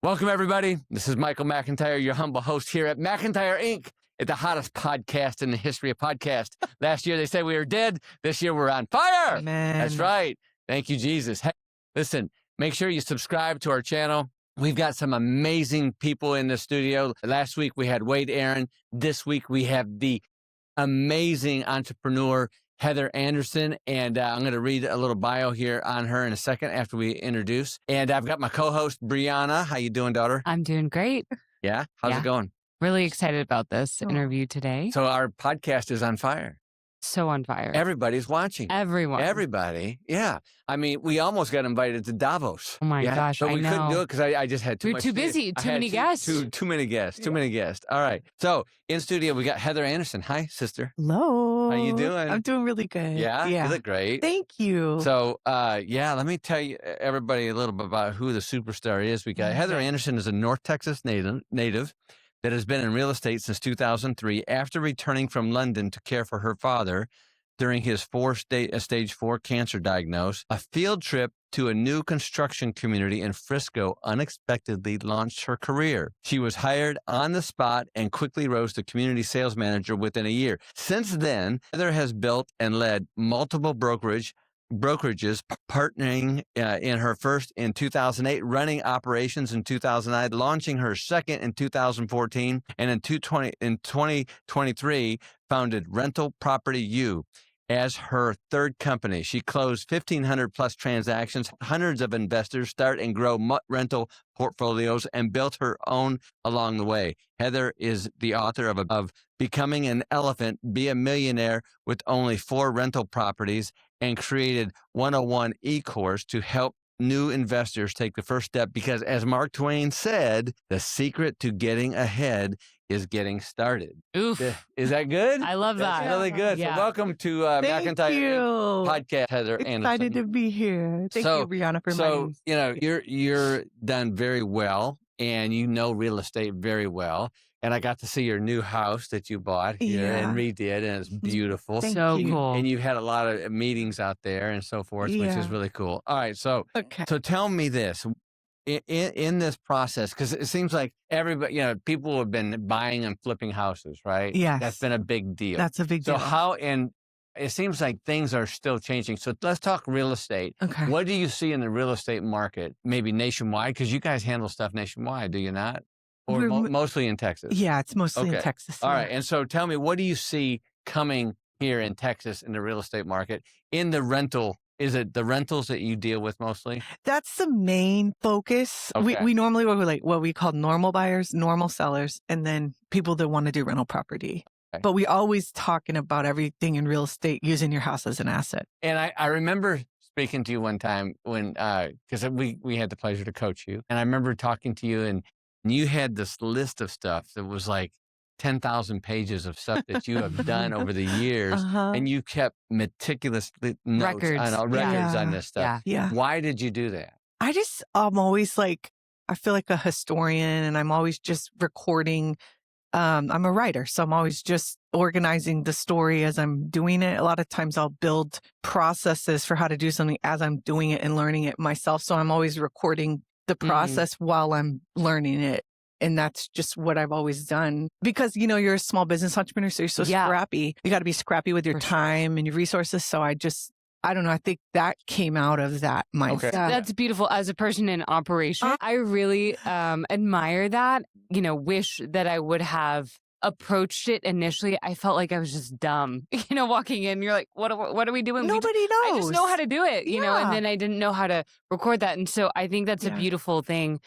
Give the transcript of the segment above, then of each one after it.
Welcome, everybody. This is Michael McIntyre, your humble host here at MCINTYRE Inc., at the hottest podcast in the history of podcasts. Last year, they said we were dead. This year, we're on fire. Amen. That's right. Thank you, Jesus. Hey, listen, make sure you subscribe to our channel. We've got some amazing people in the studio. Last week, we had Wade Aaron. This week, we have the amazing entrepreneur, Heather Anderson, and I'm going to read a little bio here on her in a second after we introduce. And I've got my co-host, Brianna. How you doing, daughter? I'm doing great. Yeah? How's it going? Really excited about this interview today. So our podcast is on fire. So on fire. Everybody's watching. Everyone. Everybody. Yeah. I mean, we almost got invited to Davos. Oh my gosh, but we I couldn't know. do it because I just had too We're much. too busy. Too many guests. Too many guests. Too many guests. All right. So in studio, we got Heather Anderson. Hi, sister. Hello. How you doing? I'm doing really good. Yeah? You look great. Thank you. So, let me tell you, everybody, a little bit about who the superstar is. We got Heather Anderson is a North Texas native that has been in real estate since 2003 after returning from London to care for her father during his stage 4 cancer diagnosis. A field trip to a new construction community in Frisco unexpectedly launched her career. She was hired on the spot and quickly rose to community sales manager within a year. Since then, Heather has built and led multiple brokerages, partnering in her first in 2008, running operations in 2009, launching her second in 2014, and in 2023 founded Rental Property U as her third company. She closed 1,500 plus transactions, hundreds of investors, start and grow rental portfolios, and built her own along the way. Heather is the author of Becoming an Elephant, Be a Millionaire with Only 4 Rental Properties, and created 101 e-course to help new investors take the first step, because as Mark Twain said, the secret to getting ahead is getting started. Oof. Is that good? I love that. That's really good. Yeah. So welcome to McIntyre Inc. Podcast, Heather Anderson. Excited to be here. Thank you, Brianna, for inviting me. So, you know, you're done very well, and you know real estate very well. And I got to see your new house that you bought here and redid, and it's beautiful. So cool. And you had a lot of meetings out there and so forth, which is really cool. All right, so tell me this. In this process, because it seems like everybody, you know, people have been buying and flipping houses, right? Yes. That's been a big deal. That's a big deal. So and it seems like things are still changing. So let's talk real estate. Okay. What do you see in the real estate market, maybe nationwide? Because you guys handle stuff nationwide, do you not? Or mostly in Texas? Yeah, it's mostly in Texas. All right. And so tell me, what do you see coming here in Texas in the real estate market in the rental? Is it the rentals that you deal with mostly? That's the main focus. Okay. We normally work with like what we call normal buyers, normal sellers, and then people that want to do rental property. Okay. But we always talking about everything in real estate, using your house as an asset. And I remember speaking to you one time when, because we had the pleasure to coach you. And I remember talking to you, and you had this list of stuff that was like 10,000 pages of stuff that you have done over the years, and you kept meticulous notes on this stuff. Yeah. Why did you do that? I'm always like, I feel like a historian, and I'm always just recording. I'm a writer, so I'm always just organizing the story as I'm doing it. A lot of times I'll build processes for how to do something as I'm doing it and learning it myself. So I'm always recording the process while I'm learning it. And that's just what I've always done, because, you know, you're a small business entrepreneur, so you're so scrappy. You got to be scrappy with your time and your resources. So I don't know. I think that came out of that mindset. Okay. That's beautiful. As a person in operation, I really admire that, you know, wish that I would have approached it initially. I felt like I was just dumb, you know, walking in, you're like, what are we doing? Nobody knows. I just know how to do it, you know, and then I didn't know how to record that. And so I think that's a beautiful thing.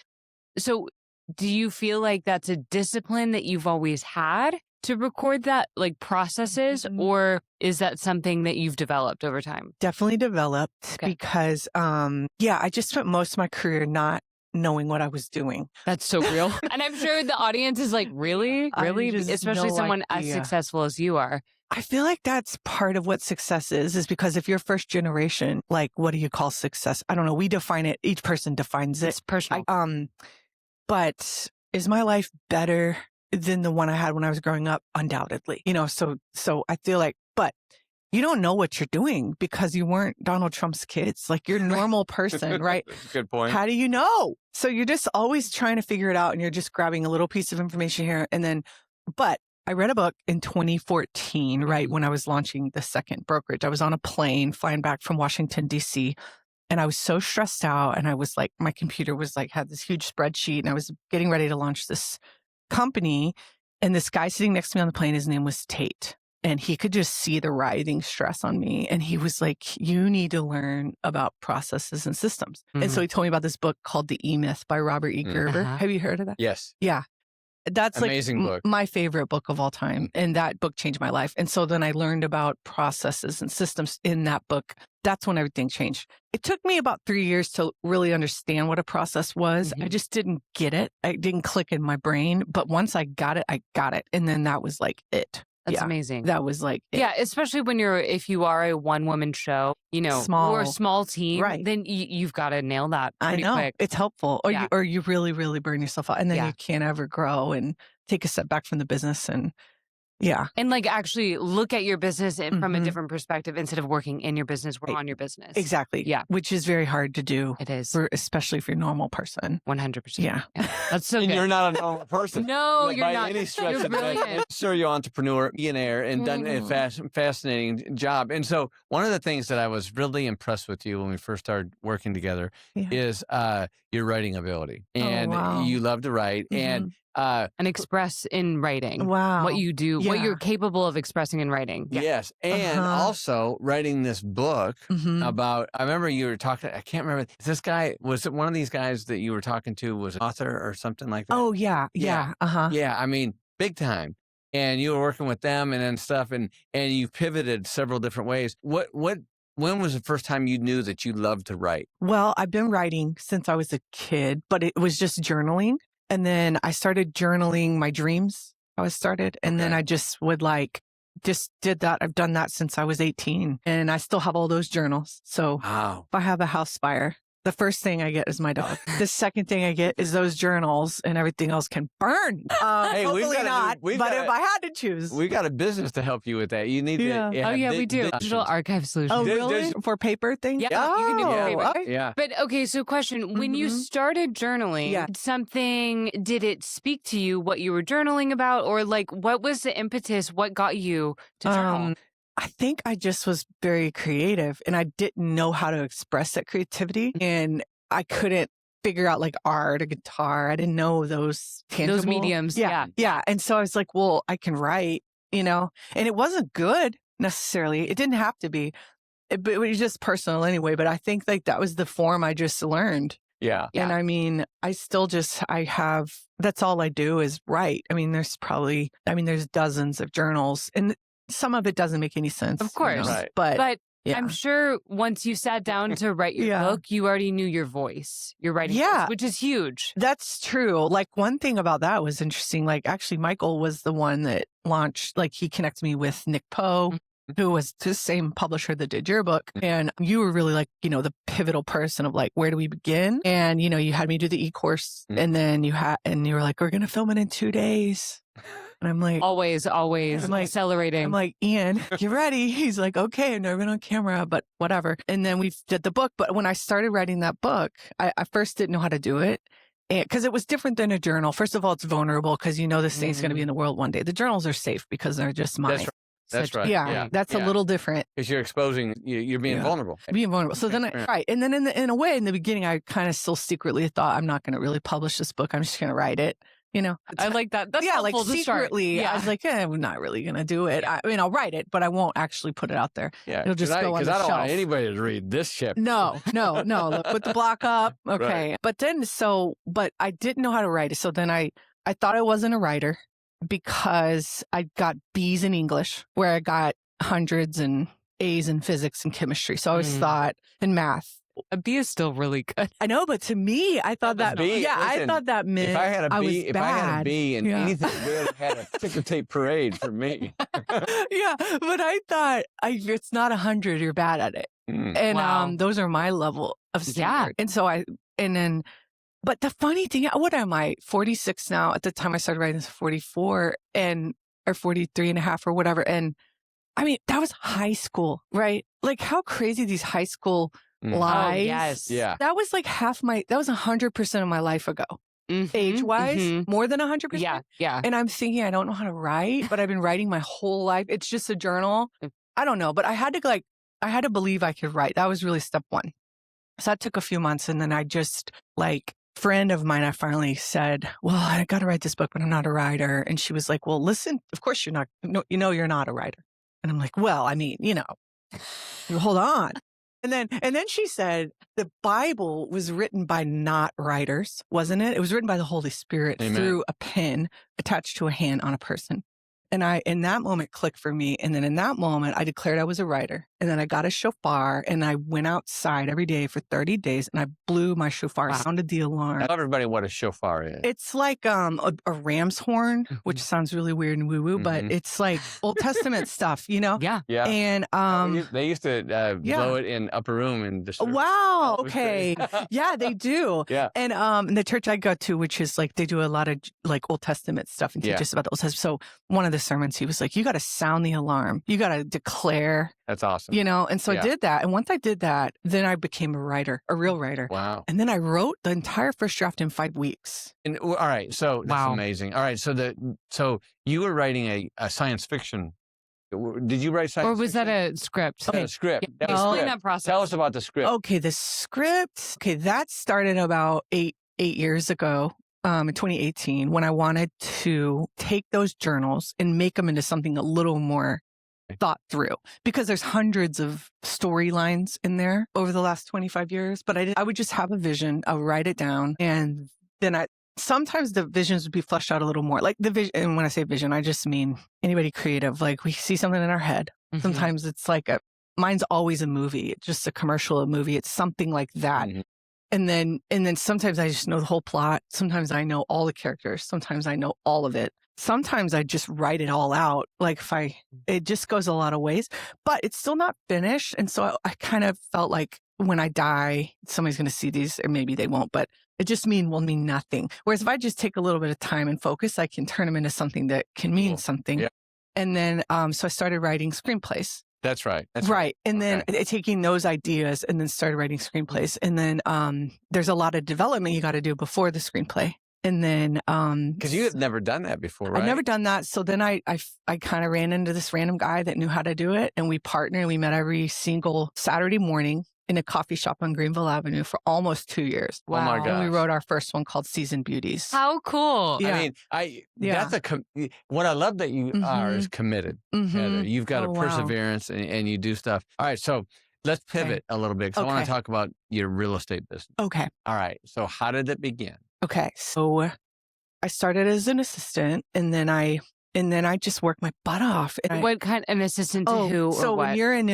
So do you feel like that's a discipline that you've always had to record that, like processes, or is that something that you've developed over time? Definitely developed because, I just spent most of my career not knowing what I was doing. That's so real. And I'm sure the audience is like, really? Especially someone as successful as you are. I feel like that's part of what success is because if you're first generation, like, what do you call success? I don't know. We define it. Each person defines it. It's personal. But is my life better than the one I had when I was growing up? Undoubtedly, you know, so I feel like, but you don't know what you're doing because you weren't Donald Trump's kids. Like, you're a normal person, right? Good point. How do you know? So you're just always trying to figure it out, and you're just grabbing a little piece of information here. And then, but I read a book in 2014, right, when I was launching the second brokerage. I was on a plane flying back from Washington, D.C., and I was so stressed out. And I was like, my computer was like, had this huge spreadsheet, and I was getting ready to launch this company. And this guy sitting next to me on the plane, his name was Tate. And he could just see the writhing stress on me. And he was like, you need to learn about processes and systems. And so he told me about this book called The E-Myth by Robert E. Gerber. Have you heard of that? Yes. Yeah. That's amazing book. My favorite book of all time. And that book changed my life. And so then I learned about processes and systems in that book. That's when everything changed. It took me about 3 years to really understand what a process was. I just didn't get it. I didn't click in my brain. But once I got it, I got it. And then that was like it. That's amazing. That was like it. Yeah, especially when if you are a one-woman show, or a small team, right, then you've got to nail that pretty quick. It's helpful. Or you really, really burn yourself out, and then you can't ever grow and take a step back from the business. And and like actually look at your business from a different perspective instead of working in your business, work on your business. Exactly. Yeah. Which is very hard to do. It is. Especially if you're a normal person. 100%. Yeah. That's so good. You're not a normal person. No, you're by not. Any stretch You're of brilliant. Serial entrepreneur, millionaire, and done a fascinating job. And so one of the things that I was really impressed with you when we first started working together is your writing ability. And you love to write. And express in writing. Wow. What you do, what you're capable of expressing in writing. Yes. And also writing this book about, I remember you were talking, I can't remember, this guy, was it one of these guys that you were talking to was an author or something like that? Oh, yeah. Yeah. Yeah. I mean, big time. And you were working with them and then stuff, and you pivoted several different ways. When was the first time you knew that you loved to write? Well, I've been writing since I was a kid, but it was just journaling. And then I started journaling my dreams. And then I just would just did that. I've done that since I was 18, and I still have all those journals. So if I have a house fire, the first thing I get is my dog. The second thing I get is those journals, and everything else can burn. Hey, hopefully not. If I had to choose, we got a business to help you with that. You need to. We do. Digital archive solutions. Oh, really? For paper things? Yeah, you can do for paper. Yeah. But okay, so question: when you started journaling, did it speak to you what you were journaling about, or like what was the impetus? What got you to journal? I think I just was very creative, and I didn't know how to express that creativity, and I couldn't figure out like art or guitar. I didn't know those tangible mediums. Yeah. And so I was like, well, I can write, and it wasn't good necessarily. It didn't have to be, but it was just personal anyway. But I think like that was the form I just learned. Yeah. And I mean, that's all I do is write. I mean, there's dozens of journals, and some of it doesn't make any sense. Of course. Right. But I'm sure once you sat down to write your book, you already knew your voice, your writing voice, which is huge. That's true. Like one thing about that was interesting. Like actually Michael was the one that launched, like he connected me with Nick Poe, who was the same publisher that did your book. And you were really like, the pivotal person of like, where do we begin? And, you had me do the e-course, and then you were like, we're going to film it in 2 days. And I'm like, always accelerating. I'm like, Ian, get ready. He's like, okay, I've never been on camera, but whatever. And then we did the book. But when I started writing that book, I first didn't know how to do it. Because it was different than a journal. First of all, it's vulnerable because this thing's going to be in the world one day. The journals are safe because they're just mine. That's right. Yeah, that's a little different. Because you're exposing, you're being vulnerable. Being vulnerable. So then, and then in a way, in the beginning, I kind of still secretly thought, I'm not going to really publish this book. I'm just going to write it. I like that. That's helpful to secretly. Start. I was like, I'm not really going to do it. I mean, I'll write it, but I won't actually put it out there. Yeah. It'll just go on the shelf. Because I don't want anybody to read this chapter. No. Look, put the block up. Okay. Right. But then, but I didn't know how to write it. So then I thought I wasn't a writer because I got B's in English, where I got hundreds and A's in physics and chemistry. So I always thought in math. A B is still really good. I know, but to me, I thought that I thought that meant if I had a B, I was if bad. I had a B in anything, we would have had a ticker tape parade for me. Yeah, but I thought it's not 100. You're bad at it, and those are my level of standard. And so but the funny thing, what am I? 46 now. At the time I started writing this, 44 or 43 and a half or whatever, and I mean, that was high school, right? Like how crazy these high school Mhm. lies. Oh, yes. Yeah. That was like that was 100% of my life ago. Age-wise, more than 100%. Yeah, yeah. And I'm thinking, I don't know how to write, but I've been writing my whole life. It's just a journal. I don't know, but I had to believe I could write. That was really step one. So that took a few months. And then I just friend of mine, I finally said, well, I got to write this book, but I'm not a writer. And she was like, well, listen, of course you're not, no, you're not a writer. And I'm like, well, I mean, hold on. And then she said the Bible was written by not writers, wasn't it? It was written by the Holy Spirit through a pen attached to a hand on a person. And in that moment clicked for me. And then in that moment, I declared I was a writer. And then I got a shofar and I went outside every day for 30 days and I blew my shofar, sounded the alarm. Tell everybody what a shofar is. It's like a ram's horn, which sounds really weird and woo-woo, but it's like Old Testament stuff, Yeah. Yeah. And they used to blow it in upper room and the service. wow, okay. Yeah, they do. Yeah. And the church I go to, which is they do a lot of Old Testament stuff and teach us about the Old Testament. So one of the sermons, he was like, you got to sound the alarm. You got to declare. That's awesome. And so I did that. And once I did that, then I became a writer, a real writer. Wow. And then I wrote the entire first draft in 5 weeks. And all right, so that's amazing. All right, so you were writing a science fiction. Did you write science fiction? Or was that a script? Okay. A script. Yeah. Explain that process. Tell us about the script. Okay, the script. Okay, that started about eight years ago. In 2018, when I wanted to take those journals and make them into something a little more thought through, because there's hundreds of storylines in there over the last 25 years. But I would just have a vision, I would write it down, and then sometimes the visions would be fleshed out a little more. Like the vision, and when I say vision, I just mean anybody creative. Like we see something in our head. Mm-hmm. Sometimes it's mine's always a movie. It's just a commercial, a movie. It's something like that. Mm-hmm. And then sometimes I just know the whole plot. Sometimes I know all the characters. Sometimes I know all of it. Sometimes I just write it all out. It just goes a lot of ways, but it's still not finished. And so I kind of felt like when I die, somebody's going to see these, or maybe they won't, but it just will mean nothing. Whereas if I just take a little bit of time and focus, I can turn them into something that can mean something. Yeah. And then, so I started writing screenplays. That's right. Right. And then taking those ideas and then started writing screenplays. And then there's a lot of development you got to do before the screenplay. And then because you had never done that before, right? I've never done that. So then I kind of ran into this random guy that knew how to do it. And we partnered. We met every single Saturday morning in a coffee shop on Greenville Avenue for almost 2 years. Wow. Oh my God. And we wrote our first one called Seasoned Beauties. How cool. Yeah. I mean, that's what I love that you are is committed. Mm-hmm. You've got a perseverance and you do stuff. All right. So let's pivot a little bit because I want to talk about your real estate business. Okay. All right. So how did it begin? Okay. So I started as an assistant and then I just worked my butt off. What kind of an assistant to who? So or what? when you're in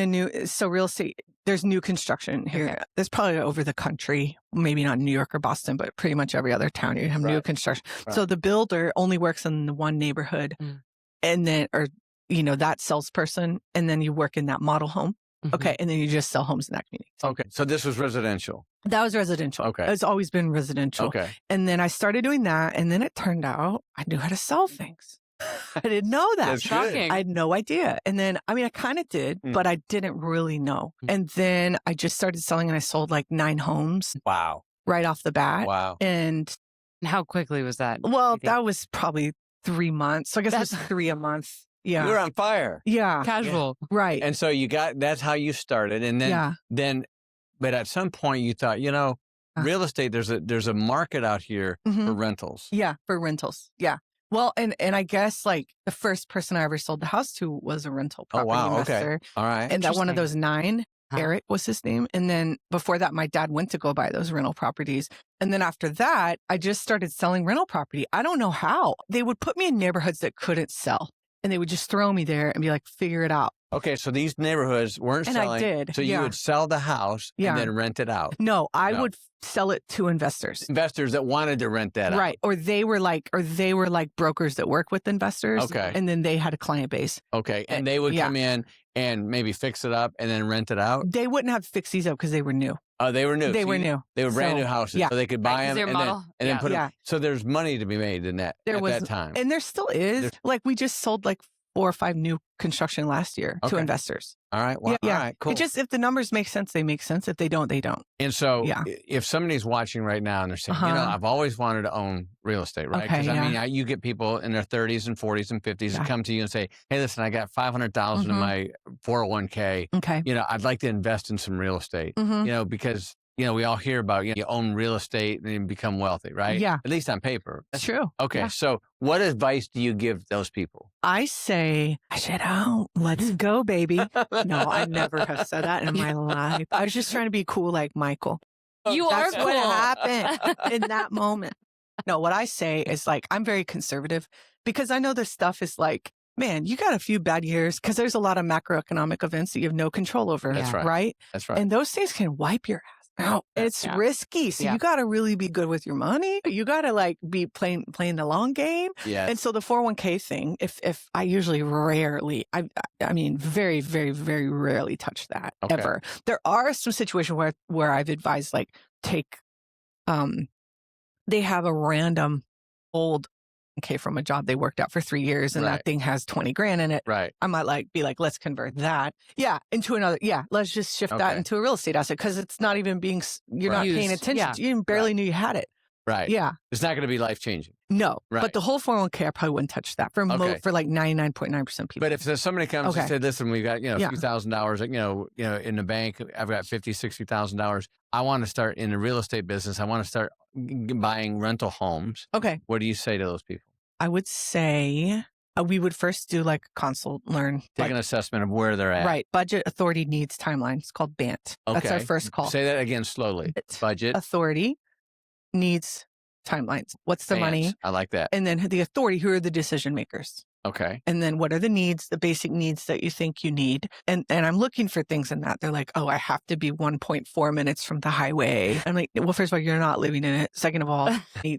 real estate, there's new construction here. Okay. There's probably over the country, maybe not New York or Boston, but pretty much every other town you have new construction. Right. So the builder only works in the one neighborhood and then, that salesperson, and then you work in that model home. Mm-hmm. Okay. And then you just sell homes in that community. Okay. So this was residential. That was residential. Okay. It's always been residential. Okay. And then I started doing that. And then it turned out I knew how to sell things. I didn't know that. That's shocking. I had no idea. And then, I kind of did, but I didn't really know. And then I just started selling and I sold 9 homes. Wow. Right off the bat. Wow. And how quickly was that? Well, that was probably 3 months. So I guess it was 3 a month. Yeah. You were on fire. Yeah. Casual. Yeah. Right. And so that's how you started. And then, but at some point you thought, real estate, there's a market out here for rentals. Yeah. For rentals. Yeah. Well, and I guess the first person I ever sold the house to was a rental property investor. Okay. All right. And that one of those 9, Eric was his name. And then before that, my dad went to go buy those rental properties. And then after that, I just started selling rental property. I don't know how. They would put me in neighborhoods that couldn't sell. And they would just throw me there and be like, figure it out. Okay, so these neighborhoods weren't selling. And I did. So you would sell the house and then rent it out. No, I would sell it to investors. Investors that wanted to rent that out. Right. Or they were like brokers that work with investors. Okay. And then they had a client base. Okay. And they would come in and maybe fix it up and then rent it out? They wouldn't have fixed these up because they were new. Oh, they were new. They were new. They were brand new houses, so they could buy them and then put them. So there's money to be made in that at that time. And there still is. We just sold 4 or 5 new construction last year to investors. All right. Well, yeah. All right. Cool. It just, if the numbers make sense, they make sense. If they don't, they don't. And so if somebody's watching right now and they're saying, I've always wanted to own real estate, right? Because I mean, you get people in their 30s and 40s and 50s that come to you and say, hey, listen, I got $500,000 in my 401k. Okay. I'd like to invest in some real estate, because we all hear about, you own real estate and you become wealthy, right? Yeah. At least on paper. That's true. Okay. Yeah. So what advice do you give those people? I say, let's go, baby. No, I never have said that in my life. I was just trying to be cool like Michael. That's what happened in that moment. No, what I say is like, I'm very conservative because I know this stuff is like, man, you got a few bad years because there's a lot of macroeconomic events that you have no control over. That's right. Right? That's right. And those things can wipe your ass out. It's risky. So you got to really be good with your money. You got to like be playing the long game. Yeah. And so the 401k thing, if I usually rarely, I mean, very, very, very rarely touch that ever. There are some situations where I've advised like take, they have a random old from a job they worked out for 3 years and that thing has 20 grand in it. Right. I might be like, let's convert that. Yeah. Into another. Yeah. Let's just shift that into a real estate asset because it's not even being, you're not paying attention. Yeah. You barely knew you had it. Right. Yeah. It's not going to be life changing. No. Right. But the whole 401k, I probably wouldn't touch that for like 99.9% people. But if somebody comes and said, listen, we've got, a few $1,000, in the bank, I've got $50,000, $60,000. I want to start in the real estate business. I want to start buying rental homes. Okay. What do you say to those people? I would say we would first do like a consult, take an assessment of where they're at. Right. Budget authority needs timeline. It's called BANT. Okay. That's our first call. Say that again slowly. Budget authority needs timelines. What's the money? I like that. And then the authority, who are the decision makers? Okay. And then what are the needs, the basic needs that you think you need? And I'm looking for things in that. They're like, oh, I have to be 1.4 minutes from the highway. I'm like, well, first of all, you're not living in it. Second of all,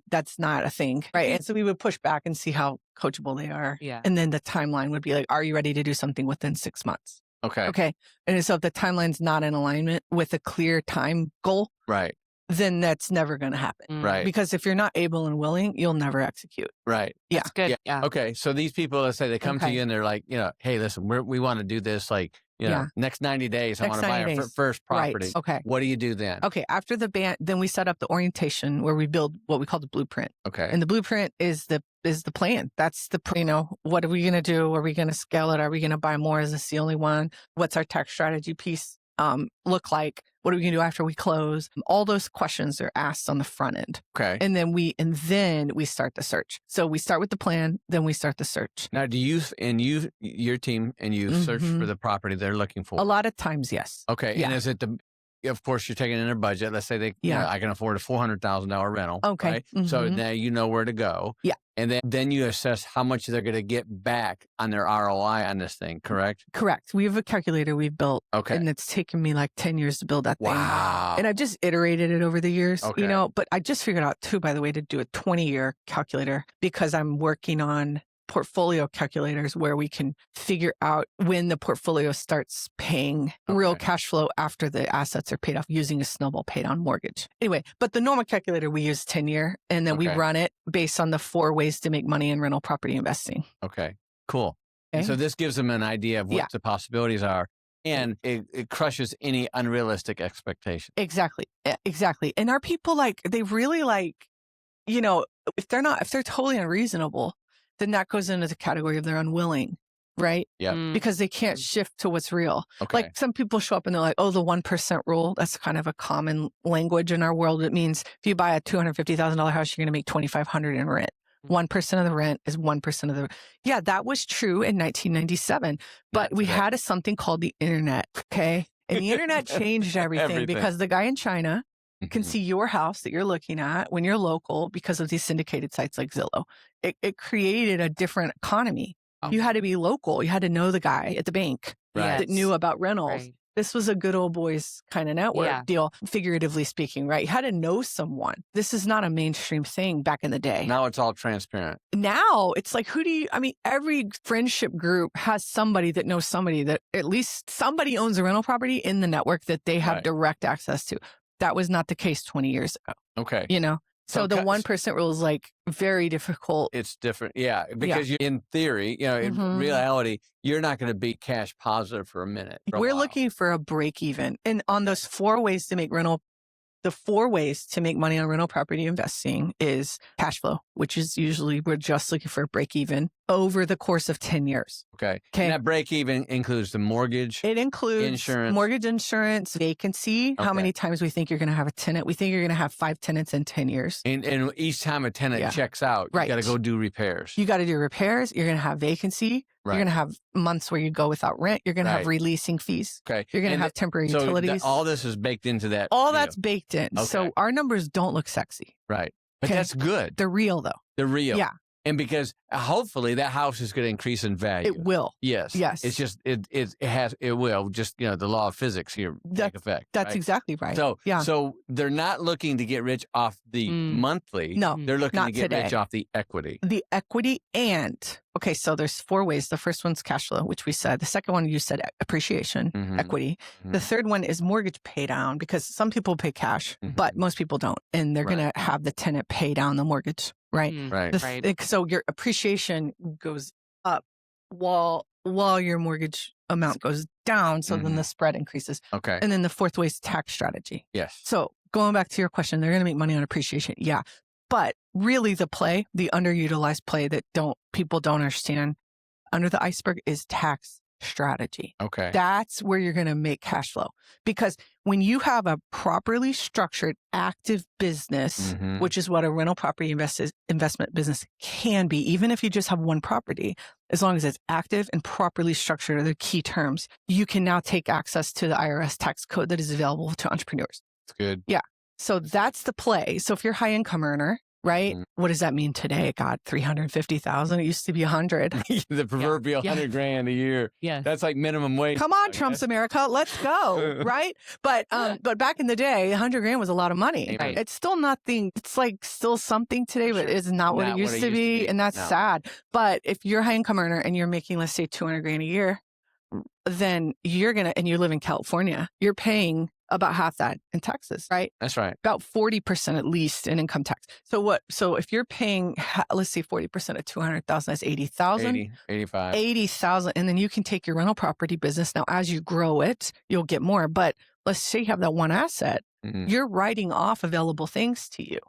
that's not a thing. Right. And so we would push back and see how coachable they are. Yeah. And then the timeline would be like, are you ready to do something within 6 months? Okay. Okay. And so if the timeline's not in alignment with a clear time goal. Right. Then that's never going to happen. Right. Because if you're not able and willing, you'll never execute. Right. Yeah. That's good. Yeah. Okay. So these people, let's say they come to you and they're like, hey, listen, we want to do this like, next 90 days, I want to buy our first property. Right. Okay. What do you do then? Okay. After the ban, then we set up the orientation where we build what we call the blueprint. Okay. And the blueprint is the plan. That's what are we going to do? Are we going to scale it? Are we going to buy more? Is this the only one? What's our tax strategy piece look like? What are we going to do after we close? All those questions are asked on the front end. Okay. And then we start the search. So we start with the plan, then we start the search. Now, do you and your team and you search for the property they're looking for? A lot of times, yes. Okay. Yeah. And is it of course, you're taking in their budget. Let's say I can afford a $400,000 rental. Okay. Right? Mm-hmm. So now you know where to go. Yeah. And then you assess how much they're going to get back on their ROI on this thing, correct? Correct. We have a calculator we've built. Okay. And it's taken me like 10 years to build that thing. Wow. And I've just iterated it over the years, but I just figured out too, by the way, to do a 20-year calculator because I'm working on portfolio calculators where we can figure out when the portfolio starts paying real cash flow after the assets are paid off using a snowball paid on mortgage. Anyway, but the normal calculator we use 10-year and then we run it based on the 4 ways to make money in rental property investing. Okay, cool. Okay. So this gives them an idea of what the possibilities are and it crushes any unrealistic expectations. Exactly. Exactly. And our people they really if they're totally unreasonable, then that goes into the category of they're unwilling, right? Yeah. Because they can't shift to what's real. Okay. Like some people show up and they're like, oh, the 1% rule. That's kind of a common language in our world. It means if you buy a $250,000 house, you're going to make $2,500 in rent. 1% of the rent is 1% of the. Yeah, that was true in 1997. But we had something called the internet. Okay. And the internet changed everything because the guy in China can see your house that you're looking at when you're local because of these syndicated sites like Zillow. It created a different economy. Oh. You had to be local. You had to know the guy at the bank that knew about rentals. Right. This was a good old boys kind of network deal, figuratively speaking, right? You had to know someone. This is not a mainstream thing back in the day. Now it's all transparent. Now it's like, every friendship group has somebody that knows somebody that at least somebody owns a rental property in the network that they have direct access to. That was not the case 20 years ago. Okay. So the 1% rule is like very difficult. It's different. Yeah. Because in theory, in reality, you're not going to be cash positive for a minute. We're looking for a break even. And on those 4 ways to make the 4 ways to make money on rental property investing is cash flow, which is usually we're just looking for a break even over the course of 10 years. Okay. And that break even includes the mortgage. It includes insurance. Mortgage insurance, vacancy, how many times we think you're going to have a tenant. We think you're going to have 5 tenants in 10 years. And each time a tenant checks out, you got to go do repairs. You got to do repairs. You're going to have vacancy. Right. You're going to have months where you go without rent. You're going to have releasing fees. Okay. You're going to have temporary utilities. All this is baked into that. All that's baked in. Okay. So our numbers don't look sexy. Right. But that's good. They're real though. They're real. Yeah. And because hopefully that house is going to increase in value. It will. Yes. Yes. It's just, it will. Just, the law of physics here take effect. That's exactly right. So they're not looking to get rich off the monthly. No. They're looking to get rich off the equity. The equity okay, so there's 4 ways. The first one's cash flow, which we said. The second one, you said appreciation, equity. The third one is mortgage pay down because some people pay cash, but most people don't. And they're going to have the tenant pay down the mortgage. Right. Right. So your appreciation goes up while your mortgage amount goes down. So then the spread increases. Okay. And then the 4th way is tax strategy. Yes. So going back to your question, they're going to make money on appreciation. Yeah. But really the underutilized play that people don't understand under the iceberg is tax strategy. Okay. That's where you're going to make cash flow. Because when you have a properly structured, active business, which is what a rental property investment business can be, even if you just have one property, as long as it's active and properly structured are the key terms, you can now take access to the IRS tax code that is available to entrepreneurs. That's good. Yeah. So that's the play. So if you're a high income earner, right? What does that mean today? God, 350,000. It used to be 100. The proverbial 100 grand a year. Yeah. That's like minimum wage. Come on, Trump's America. Let's go. Right. But back in the day, 100 grand was a lot of money. Right. It's still nothing. It's like still something today, but it's not what it used to be. And that's sad. But if you're a high income earner and you're making, let's say 200 grand a year, then and you live in California, you're paying about half that in taxes, right? That's right. About 40% at least in income tax. So if you're paying, let's say 40% of 200,000, that's 80,000. 85. 80,000. And then you can take your rental property business. Now, as you grow it, you'll get more. But let's say you have that one asset, you're writing off available things to you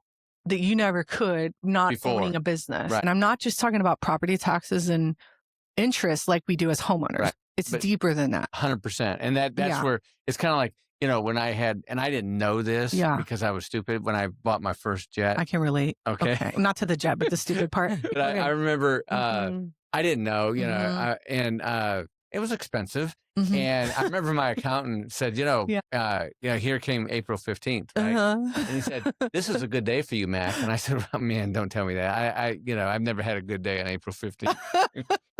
that you never could not owning a business. Right. And I'm not just talking about property taxes and interest like we do as homeowners. Right. It's deeper than that. 100%. And that's where it's kind of like, when I had, and I didn't know this because I was stupid when I bought my first jet. I can relate. Okay. Not to the jet, but the stupid part. But I remember, I didn't know, and it was expensive. And I remember my accountant said, here came April 15th, right? And he said, this is a good day for you, Mac. And I said, well, man, don't tell me that. I've never had a good day on April 15th.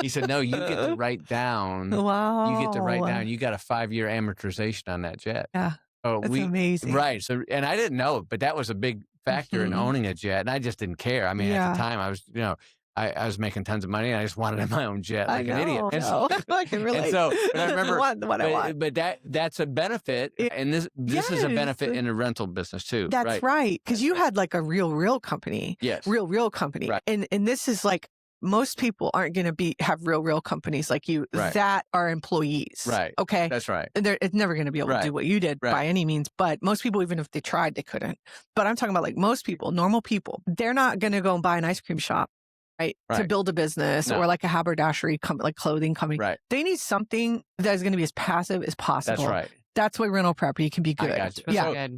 He said, no, you get to write down. Wow. You get to write down. You got a 5-year amortization on that jet. Yeah. Oh, that's amazing. Right. So, and I didn't know, but that was a big factor in owning a jet. And I just didn't care. I mean, at the time I was, I was making tons of money and I just wanted my own jet like an idiot. And so, I can relate. And so, but I remember, what I want. But that's a benefit. And this is a benefit in the rental business too. That's right. Because you had like a real company. Yes. Real company. Right. And this is like, most people aren't going to have real companies like you that are employees. Right. Okay. That's right. It's never going to be able to do what you did by any means. But most people, even if they tried, they couldn't. But I'm talking about like most people, normal people, they're not going to go and buy an ice cream shop. Right. To build a business or like a haberdashery like clothing company. Right. They need something that is going to be as passive as possible. That's right. That's why rental property can be good.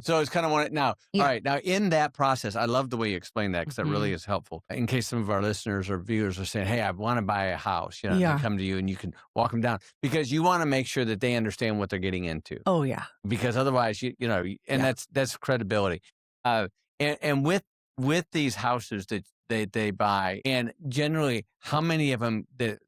So it's kind of one now. All right. Now in that process, I love the way you explain that because that really is helpful. In case some of our listeners or viewers are saying, hey, I want to buy a house, they come to you and you can walk them down because you want to make sure that they understand what they're getting into. Oh yeah. Because otherwise, that's credibility. And with these houses that they buy, and generally, how many of them that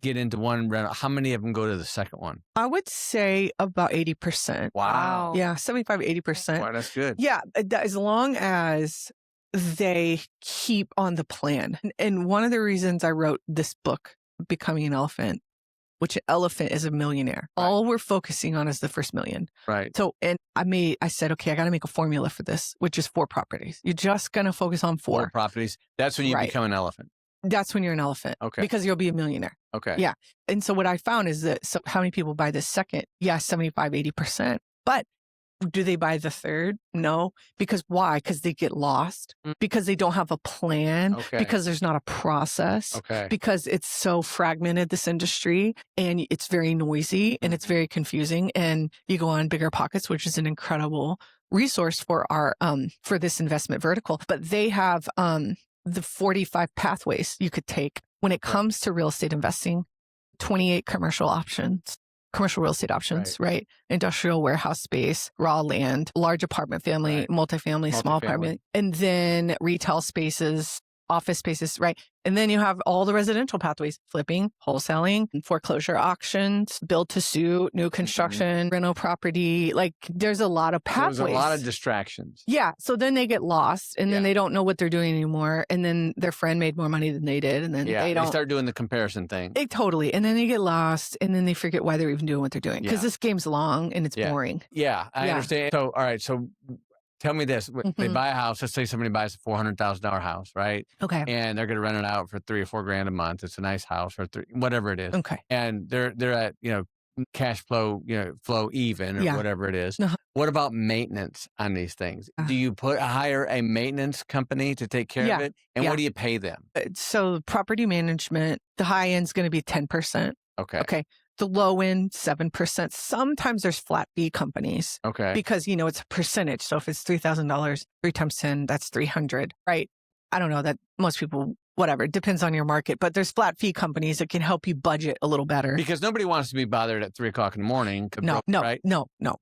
get into one rental, how many of them go to the second one? I would say about 80%. Wow. Yeah, 75, 80%. Wow, that's good. Yeah, as long as they keep on the plan. And one of the reasons I wrote this book, Becoming an Elephant, which an elephant is a millionaire. Right. All we're focusing on is the first million. Right. So, and I said, okay, I got to make a formula for this, which is 4 properties. You're just going to focus on 4 properties. That's when you Right. become an elephant. That's when you're an elephant. Okay. Because you'll be a millionaire. Okay. Yeah. And so what I found is that, so how many people buy the second? Yeah, 75, 80%. But do they buy the third? No. Because why? Because they get lost. Because they don't have a plan. Okay. Because there's not a process. Okay. Because it's so fragmented, this industry, and it's very noisy and it's very confusing. And you go on Bigger Pockets, which is an incredible resource for our for this investment vertical. But they have the 45 pathways you could take when it comes to real estate investing, 28 commercial real estate options, right? Industrial warehouse space, raw land, large apartment family, multifamily, small apartment, and then retail spaces, office spaces, right? And then you have all the residential pathways, flipping, wholesaling, foreclosure auctions, build to suit, new construction, rental property. Like there's a lot of pathways. There's a lot of distractions. Yeah. So then they get lost and then they don't know what they're doing anymore. And then their friend made more money than they did. And then they start doing the comparison thing. Totally. And then they get lost and then they forget why they're even doing what they're doing. Because this game's long and it's boring. Yeah, I understand. So, all right. So tell me this. They buy a house. Let's say somebody buys a $400,000 house, right? Okay. And they're going to rent it out for $3,000 or $4,000 a month. It's a nice house or whatever it is. Okay. And they're at, cash flow, flow even or whatever it is. What about maintenance on these things? Do you hire a maintenance company to take care of it? And what do you pay them? So property management, the high end's going to be 10%. Okay. Okay. The low end, 7%. Sometimes there's flat fee companies. Okay. Because, it's a percentage. So if it's $3,000, 3 times 10, that's 300, right? I don't know that most people, whatever, it depends on your market, but there's flat fee companies that can help you budget a little better. Because nobody wants to be bothered at 3:00 in the morning. No.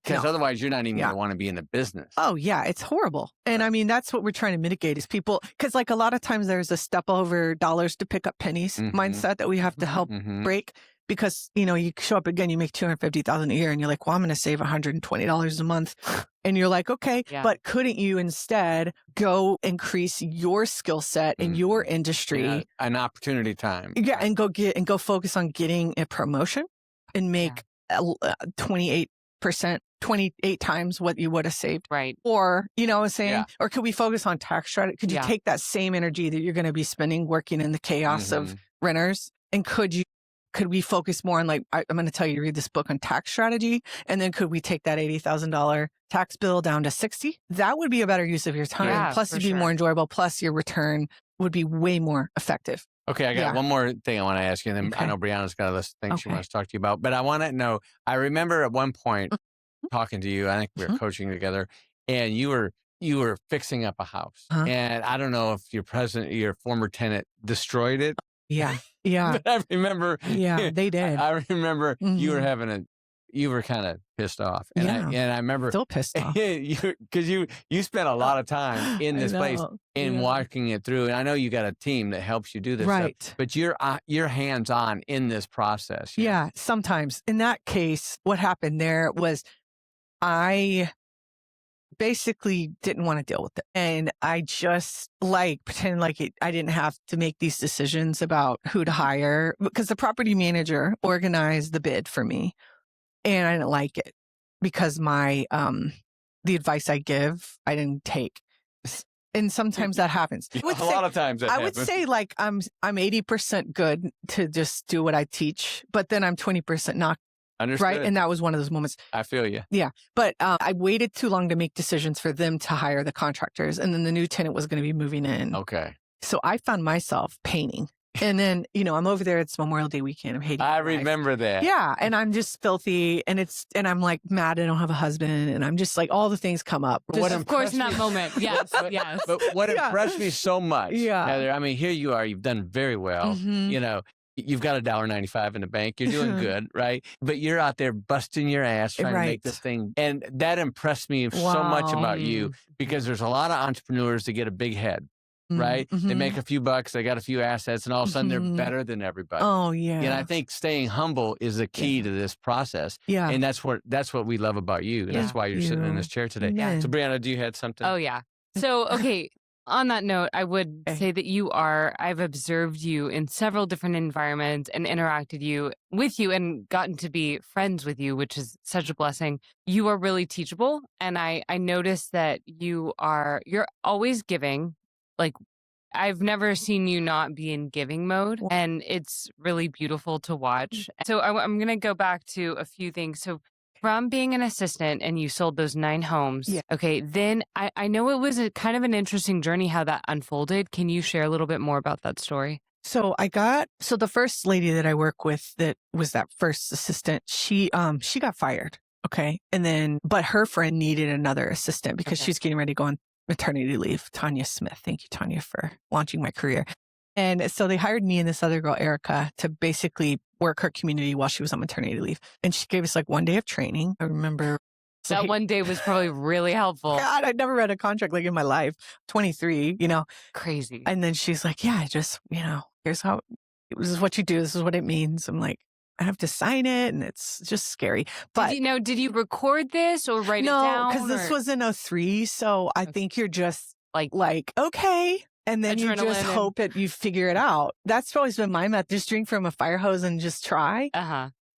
Because otherwise you're not even going to want to be in the business. Oh yeah, it's horrible. And I mean, that's what we're trying to mitigate is people, because like a lot of times there's a step over dollars to pick up pennies mindset that we have to help break. Because, you show up again, you make $250,000 a year and you're like, well, I'm going to save $120 a month. And you're like, okay, but couldn't you instead go increase your skill set in your industry? An opportunity time. Yeah. And go focus on getting a promotion and make 28%, 28 times what you would have saved. Right. Or, I was saying, or could we focus on tax strategy? Could you take that same energy that you're going to be spending working in the chaos of renters? And could we focus more on I'm going to tell you to read this book on tax strategy. And then could we take that $80,000 tax bill down to 60? That would be a better use of your time. Yeah, plus it'd be more enjoyable. Plus your return would be way more effective. Okay. I got one more thing I want to ask you. And then I know Brianna's got a list of things she wants to talk to you about, but I want to know, I remember at one point talking to you, I think we were coaching together and you were fixing up a house and I don't know if your former tenant destroyed it. Yeah. Yeah. But I remember. Yeah, they did. I remember you were kind of pissed off. And I remember. Still pissed off. Because you spent a lot of time in this place and walking it through. And I know you got a team that helps you do this stuff. But you're hands-on in this process. Yeah, sometimes. In that case, what happened there was I basically didn't want to deal with it. And I just pretend I didn't have to make these decisions about who to hire because the property manager organized the bid for me and I didn't like it because the advice I give, I didn't take. And sometimes that happens. A lot of times that happens. I would say I'm 80% good to just do what I teach, but then I'm 20% not. Understood. Right. And that was one of those moments. I feel you. Yeah. But I waited too long to make decisions for them to hire the contractors. And then the new tenant was going to be moving in. Okay. So I found myself painting. And then, I'm over there. It's Memorial Day weekend. I'm hating. I remember that. Yeah. And I'm just filthy. And I'm mad I don't have a husband. And I'm just all the things come up. Of course, in that moment. Yes. Yes. But what impressed me so much, Heather, I mean, here you are. You've done very well. You've got $1.95 in the bank. You're doing good, right? But you're out there busting your ass trying to make this thing. And that impressed me so much about you because there's a lot of entrepreneurs that get a big head, right? They make a few bucks, they got a few assets, and all of a sudden they're better than everybody. Oh, yeah. And I think staying humble is the key to this process. Yeah. And that's what we love about you. And that's why you're sitting in this chair today. Yeah. So, Brianna, do you have something? Oh, yeah. So, okay. On that note, I would say that I've observed you in several different environments and interacted with you and gotten to be friends with you, which is such a blessing. You are really teachable. And I noticed that you're always giving. Like, I've never seen you not be in giving mode, and it's really beautiful to watch. So I'm going to go back to a few things. So from being an assistant and you sold those 9 homes. Yeah. Okay. Then I know it was kind of an interesting journey how that unfolded. Can you share a little bit more about that story? So the first lady that I work with that was that first assistant, she got fired. Okay. And then, but her friend needed another assistant because she's getting ready to go on maternity leave. Tanya Smith. Thank you, Tanya, for launching my career. And so they hired me and this other girl, Erica, to basically work her community while she was on maternity leave. And she gave us like 1 day of training. I remember. That 1 day was probably really helpful. God, I'd never read a contract like in my life. 23, Crazy. And then she's like, yeah, just, here's how, this is what you do. This is what it means. I'm like, I have to sign it. And it's just scary. But did you record this or write it down? No, because this was in 2003. So I think you're just like, okay. And then you just hope that you figure it out. That's always been my method. Just drink from a fire hose and just try.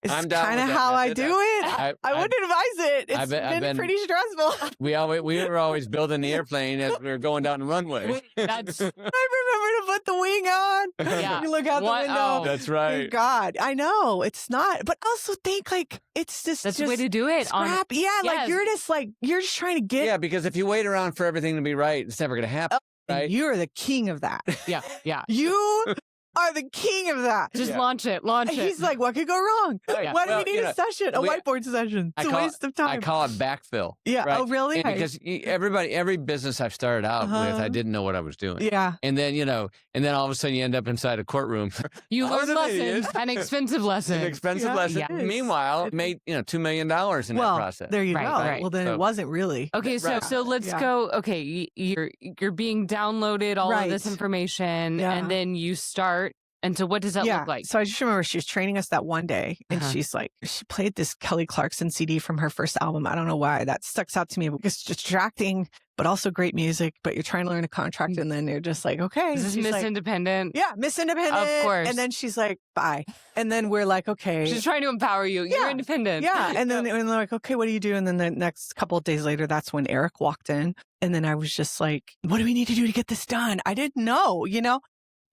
It's kind of how I do it. I wouldn't advise it. It's been pretty stressful. We were always building the airplane as we were going down the runway. I remember to put the wing on. Yeah. You look out the window. That's right. Thank God. I know. It's not. But also think it's just that's the way to do it. Scrap. You're just trying to get. Yeah, because if you wait around for everything to be right, it's never going to happen. Right? You're the king of that. Yeah. You are the king of that. Just launch it. He's like, what could go wrong? Why do we need a session? A whiteboard session? It's a waste of time. I call it backfill. Yeah. Right? Oh, really? And because every business I've started out with, I didn't know what I was doing. Yeah. And then, and then all of a sudden you end up inside a courtroom. You learn lessons, an expensive lesson. An expensive lesson. Yeah. Meanwhile, made, $2 million in that process. There you go. Right. Well, then it wasn't really. Okay. So let's go. Okay. You're being downloaded all of this information and then you start. And so what does that look like? So I just remember she was training us that one day and she's like, she played this Kelly Clarkson CD from her first album. I don't know why that sticks out to me. It's distracting, but also great music. But you're trying to learn a contract and then you're just like, okay. Is this Miss Independent? Yeah, Miss Independent. Of course. And then she's like, bye. And then we're like, okay. She's trying to empower you. You're independent. Yeah. And then they're like, okay, what do you do? And then the next couple of days later, that's when Eric walked in. And then I was just like, what do we need to do to get this done? I didn't know,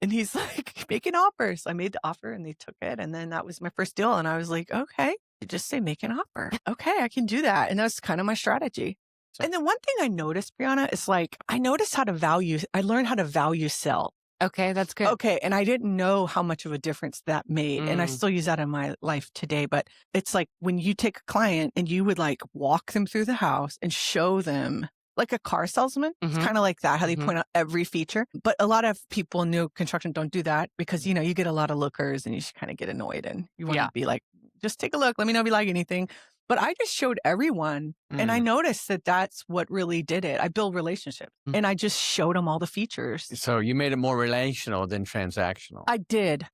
And he's like, make an offer. So I made the offer and they took it. And then that was my first deal. And I was like, okay, you just say make an offer. Okay, I can do that. And that's kind of my strategy. And then one thing I noticed, Brianna, is I learned how to value sell. Okay, that's good. Okay. And I didn't know how much of a difference that made. And I still use that in my life today. But it's like when you take a client and you would walk them through the house and show them like a car salesman. It's kind of like that, how they point out every feature. But a lot of people in new construction don't do that because, you get a lot of lookers and you should kind of get annoyed and you want to be like, just take a look. Let me know if you like anything. But I just showed everyone and I noticed that that's what really did it. I build relationships and I just showed them all the features. So you made it more relational than transactional. I did.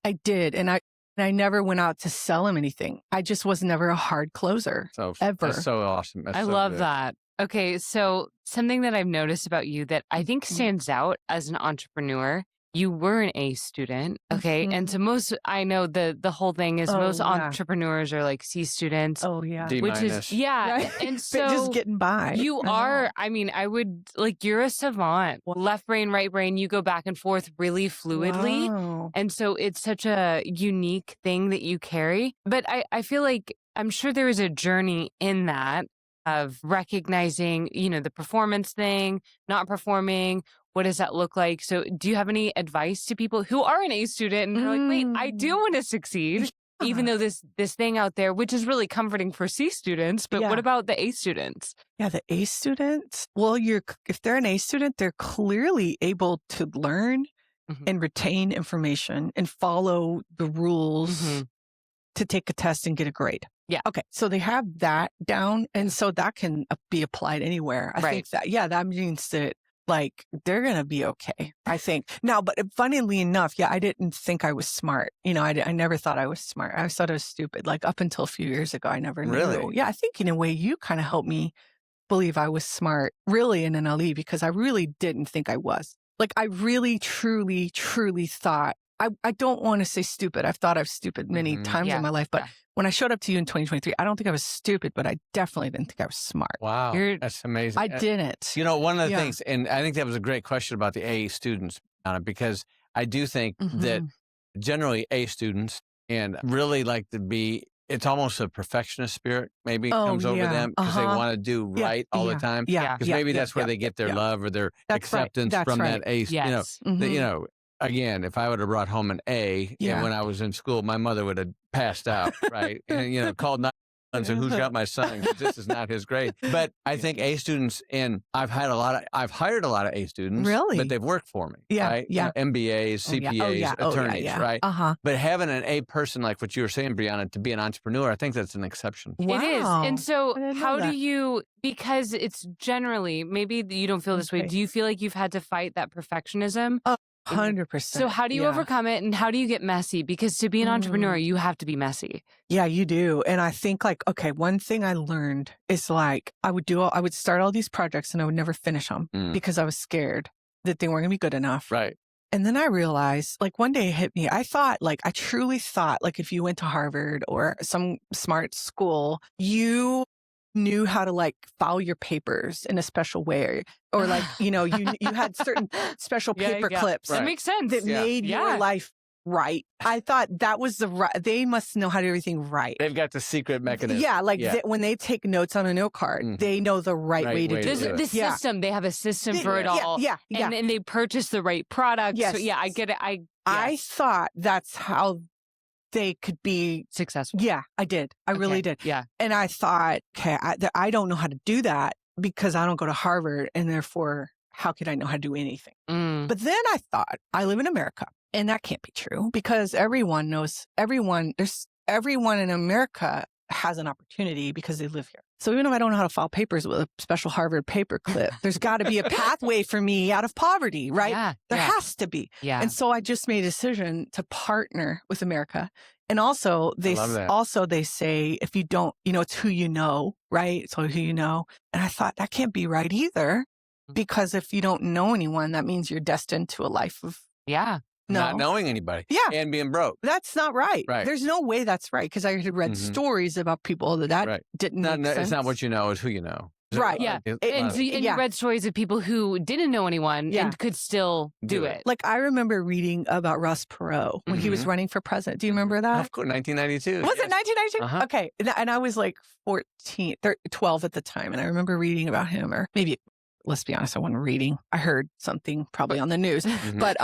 And I never went out to sell them anything. I just was never a hard closer ever. That's so awesome. I love that. Okay, so something that I've noticed about you that I think stands out as an entrepreneur, you were an A student, okay? And so I know the whole thing is most entrepreneurs are like C students. Oh, yeah. D-. Which is, right? And so just getting by. You are, I would, you're a savant. Left brain, right brain, you go back and forth really fluidly. Wow. And so it's such a unique thing that you carry. But I feel like, I'm sure there is a journey in that of recognizing, the performance thing, not performing. What does that look like? So do you have any advice to people who are an A student and are like, wait, I do want to succeed, even though this thing out there, which is really comforting for C students, but what about the A students? Yeah, the A students. Well, if they're an A student, they're clearly able to learn and retain information and follow the rules to take a test and get a grade. Yeah. Okay. So they have that down. And so that can be applied anywhere. I think that means that they're going to be okay, I think. Now, but funnily enough, I didn't think I was smart. I never thought I was smart. I thought I was stupid. Up until a few years ago, I never knew. Really? Yeah. I think in a way you kind of helped me believe I was smart really in NLE because I really didn't think I was. Like I really, truly, truly thought, I don't want to say stupid. I've thought I was stupid many times in my life, but when I showed up to you in 2023, I don't think I was stupid, but I definitely didn't think I was smart. Wow. That's amazing. I didn't. You know, one of the things, and I think that was a great question about the A students, because I do think that generally A students and really like to be, it's almost a perfectionist spirit maybe comes over them because they want to do right all the time. Yeah. Because maybe that's where they get their love or their acceptance from that A. Yes. You know, again, if I would have brought home an A and when I was in school, my mother would have passed out, right? And, you know, called 911 and said, who's got my son? 'Cause this is not his grade. But I think A students, and I've hired a lot of A students. Really? But they've worked for me. Yeah. Right? Yeah. You know, MBAs, CPAs, attorneys, right? But having an A person like what you were saying, Brianna, to be an entrepreneur, I think that's an exception. Wow. It is. And so how that. do you, because it's generally, maybe you don't feel this way, do you feel like you've had to fight that perfectionism? 100%. So how do you overcome it and how do you get messy? Because to be an entrepreneur, you have to be messy. Yeah, you do. And I think like, okay, one thing I learned is like, I would start all these projects and I would never finish them because I was scared that they weren't gonna be good enough. Right. And then I realized like one day it hit me. I truly thought like if you went to Harvard or some smart school, you knew how to like file your papers in a special way or like, you know, you had certain special paper clips that makes sense that made your life right. I thought that was they must know how to do everything right. They've got the secret mechanism. Yeah. Like when they take notes on a note card, they know the right way to do it. The system, they have a system for it all. Yeah. And they purchase the right product. Yes. So yeah, I get it. I thought that's how they could be successful. Yeah, I did. I really did. Yeah. And I thought, okay, I don't know how to do that because I don't go to Harvard and therefore how could I know how to do anything? But then I thought, I live in America and that can't be true because everyone in America has an opportunity because they live here. So even if I don't know how to file papers with a special Harvard paper clip, there's got to be a pathway for me out of poverty, right? Yeah, there has to be. Yeah. And so I just made a decision to partner with America. And also they say, if you don't, you know, it's who you know, right? It's who you know. And I thought that can't be right either because if you don't know anyone, that means you're destined to a life of not knowing anybody. Yeah. And being broke. That's not right. Right. There's no way that's right. Because I had read stories about people that didn't make sense. It's not what you know, it's who you know. Right. Yeah. And you read stories of people who didn't know anyone and could still do it. Like I remember reading about Ross Perot when he was running for president. Do you remember that? Of course, 1992. Was it 1992? Okay. And I was like 12 at the time. And I remember reading about him or maybe, let's be honest, I wasn't reading. I heard something probably on the news. But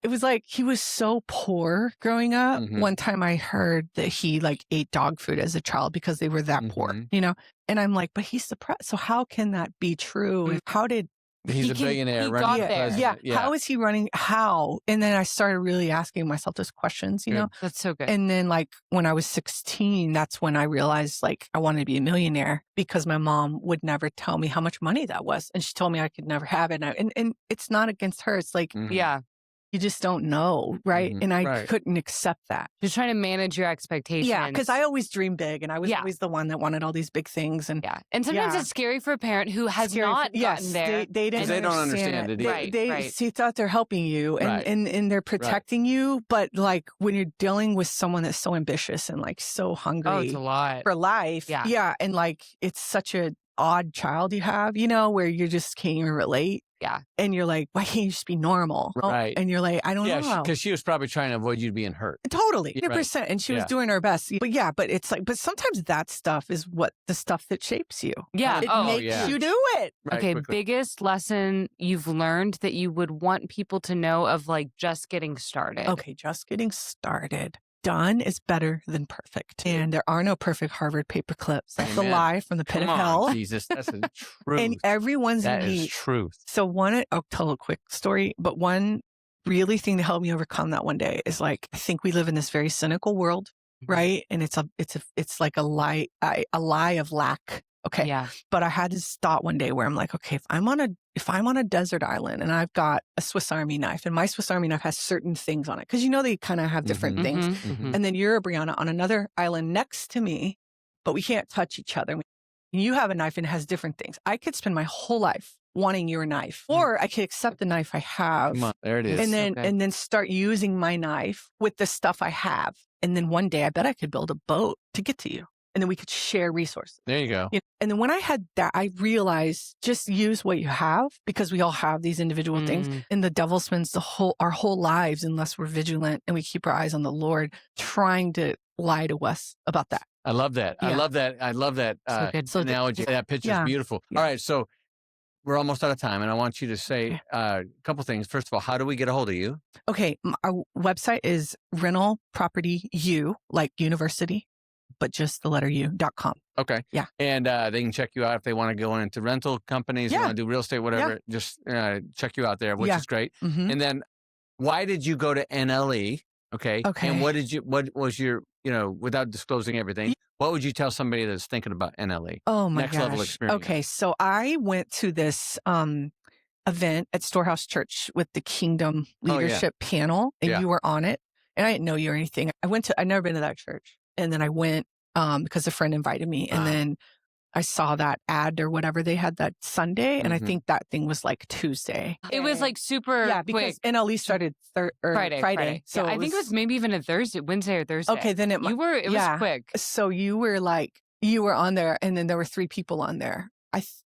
it was like he was so poor growing up. One time I heard that he like ate dog food as a child because they were that poor, you know? And I'm like, but he's suppressed. So how can that be true? How did he's a billionaire he running got there. Yeah. How is he running? How? And then I started really asking myself those questions, you know? That's so good. And then like when I was 16, that's when I realized like I wanted to be a millionaire because my mom would never tell me how much money that was. And she told me I could never have it. And it's not against her. It's like, you just don't know, right? And I couldn't accept that. Just trying to manage your expectations. Yeah, because I always dream big and I was always the one that wanted all these big things. And and sometimes it's scary for a parent who has not gotten there. They don't understand it. They thought they're helping you and they're protecting you. But like when you're dealing with someone that's so ambitious and like so hungry it's a lot. For life. Yeah. And like it's such a odd child you have, you know, where you just can't even relate. Yeah. And you're like, why can't you just be normal? Right. And you're like, I don't know. Because she was probably trying to avoid you being hurt. Totally. 100%. And she was doing her best. But it's like, but sometimes that stuff is what the stuff that shapes you. Yeah. It makes you do it. Right, okay. quickly. Biggest lesson you've learned that you would want people to know of like just getting started. Okay. Just getting started. Done is better than perfect. And there are no perfect Harvard paper clips. That's a lie from the pit of hell. Jesus, that's the truth. And everyone's that unique. is truth. So I'll tell a quick story, but one really thing to help me overcome that one day is like, I think we live in this very cynical world, right? And it's like a lie of lack. Okay. Yeah. But I had this thought one day where I'm like, okay, if I'm on a desert island and I've got a Swiss Army knife and my Swiss Army knife has certain things on it, because you know they kind of have different things. And then you're a Brianna on another island next to me, but we can't touch each other. You have a knife and it has different things. I could spend my whole life wanting your knife, or I could accept the knife I have. Come on, there it is. And then start using my knife with the stuff I have. And then one day I bet I could build a boat to get to you. And then we could share resources. There you go. And then when I had that, I realized just use what you have, because we all have these individual things. And the devil spends our whole lives, unless we're vigilant and we keep our eyes on the Lord, trying to lie to us about that. I love that. Yeah. I love that. I love that analogy. That picture is beautiful. Yeah. All right. So we're almost out of time, and I want you to say a couple things. First of all, how do we get a hold of you? Okay. Our website is rental property U, like university, but just the letter U.com. Okay. Yeah. And they can check you out if they want to go into rental companies, Yeah. want to do real estate, whatever. Yeah. Just check you out there, which is great. Mm-hmm. And then why did you go to NLE? Okay. Okay. And what was your, without disclosing everything, what would you tell somebody that's thinking about NLE? Oh my Next gosh. level experience. Okay. So I went to this event at Storehouse Church with the Kingdom Leadership Panel, and you were on it. And I didn't know you or anything. I'd never been to that church. And then I went because a friend invited me. And then I saw that ad or whatever they had that Sunday. And I think that thing was like Tuesday. It was like super because quick. NLE started Friday. So I think it was maybe even Wednesday or Thursday. Okay, then it was quick. So you were on there, and then there were 3 people on there.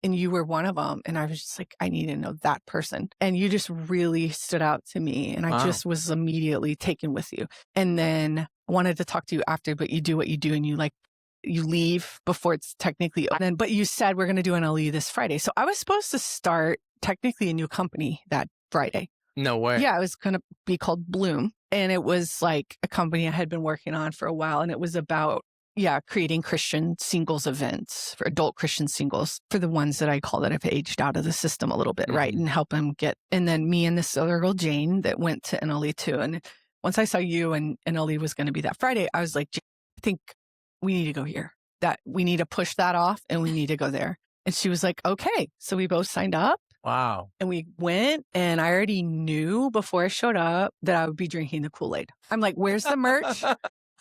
And you were one of them. And I was just like, I need to know that person. And you just really stood out to me. And I just was immediately taken with you. And then I wanted to talk to you after, but you do what you do, and you leave before it's technically open. But you said we're going to do NLE this Friday. So I was supposed to start technically a new company that Friday. No way. Yeah, it was going to be called Bloom. And it was like a company I had been working on for a while. And it was about creating Christian singles events for adult Christian singles, for the ones that I call that have aged out of the system a little bit, right? And help them get, and then me and this other girl, Jane, that went to NLE too. And once I saw you and NLE was going to be that Friday, I was like, I think we need to go here, that we need to push that off and we need to go there. And she was like, okay. So we both signed up. Wow. And we went, and I already knew before I showed up that I would be drinking the Kool-Aid. I'm like, where's the merch?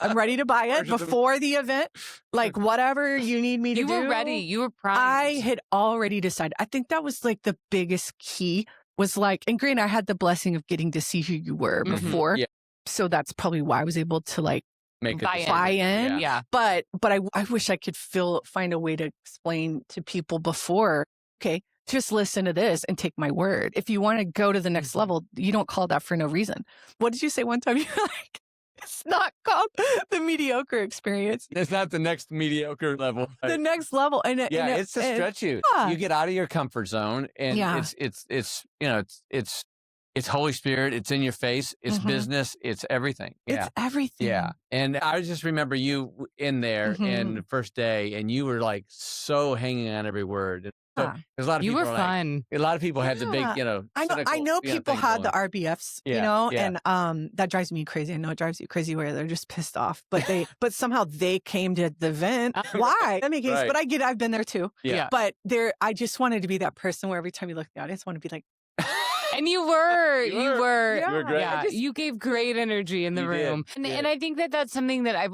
I'm ready to buy it before the event. Like, whatever you need me to do. You were ready. You were primed. I had already decided. I think that was like the biggest key, was like, and granted, I had the blessing of getting to see who you were before. Yeah. So that's probably why I was able to buy in. Yeah. But I wish I could find a way to explain to people before, okay, just listen to this and take my word. If you want to go to the next level, you don't call that for no reason. What did you say one time? You're like, it's not called the mediocre experience. It's not the next mediocre level. The next level. And it's to stretch you. Yeah. You get out of your comfort zone, and it's Holy Spirit. It's in your face. It's business. It's everything. It's everything. Yeah. And I just remember you in there in the first day, and you were like so hanging on every word. So there's a lot of people. You were fun. A lot of people have the big, I know people had the RBFs, and that drives me crazy. I know it drives you crazy where they're just pissed off, but somehow they came to the event. Why? That makes sense. But I've been there too. Yeah. But I just wanted to be that person where every time you look at the audience, I want to be like, and you were. You were great. Yeah, you gave great energy in the room. And I think that's something that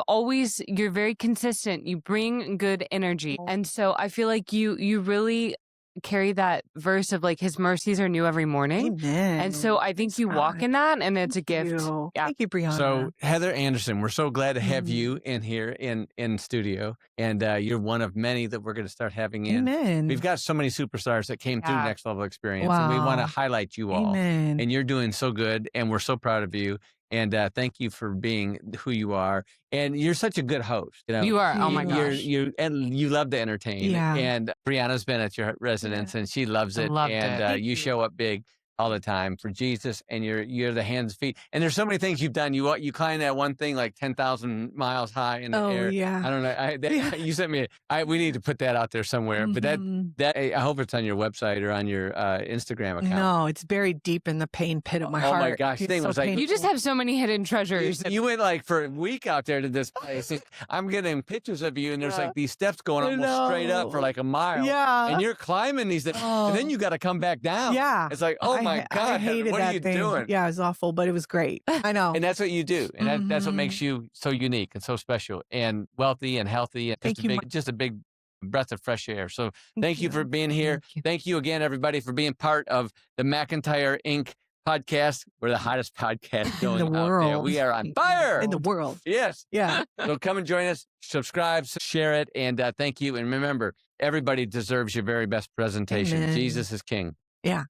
you're very consistent. You bring good energy. And so I feel like you really carry that verse of like, his mercies are new every morning. Amen. And so I think you walk in that, and it's a gift. Yeah. Thank you, Brianna. So Heather Anderson, we're so glad to have you in here in studio. And you're one of many that we're going to start having in. Amen. We've got so many superstars that came through Next Level Experience, Wow. and we want to highlight you all. Amen. And you're doing so good, and we're so proud of you. And thank you for being who you are. And you're such a good host. You are. Oh my gosh. You love to entertain. Yeah. And Brianna's been at your residence, and she loves it. And you show up big all the time for Jesus, and you're the hands, feet. And there's so many things you've done. You climb that one thing like 10,000 miles high in the air. Oh, yeah. I don't know. You sent me. We need to put that out there somewhere. But that I hope it's on your website or on your Instagram account. No, it's buried deep in the pain pit of my heart. Oh my gosh, thing was like, you just have so many hidden treasures. You went like for a week out there to this place. I'm getting pictures of you, and there's like these steps going almost straight up for like a mile. Yeah. And you're climbing these steps, and then you got to come back down. Yeah. It's like, oh my God, I hated what that are you thing. doing? Yeah, it was awful, but it was great. I know. And that's what you do. And that's what makes you so unique and so special and wealthy and healthy. And Thank you. Just a big breath of fresh air. So thank you for being here. Thank you again, everybody, for being part of the McIntyre Inc. podcast. We're the hottest podcast going in the out world. there. We are on fire. In the world. Yes. Yeah. So come and join us, subscribe, share it, and thank you. And remember, everybody deserves your very best presentation. Amen. Jesus is King. Yeah.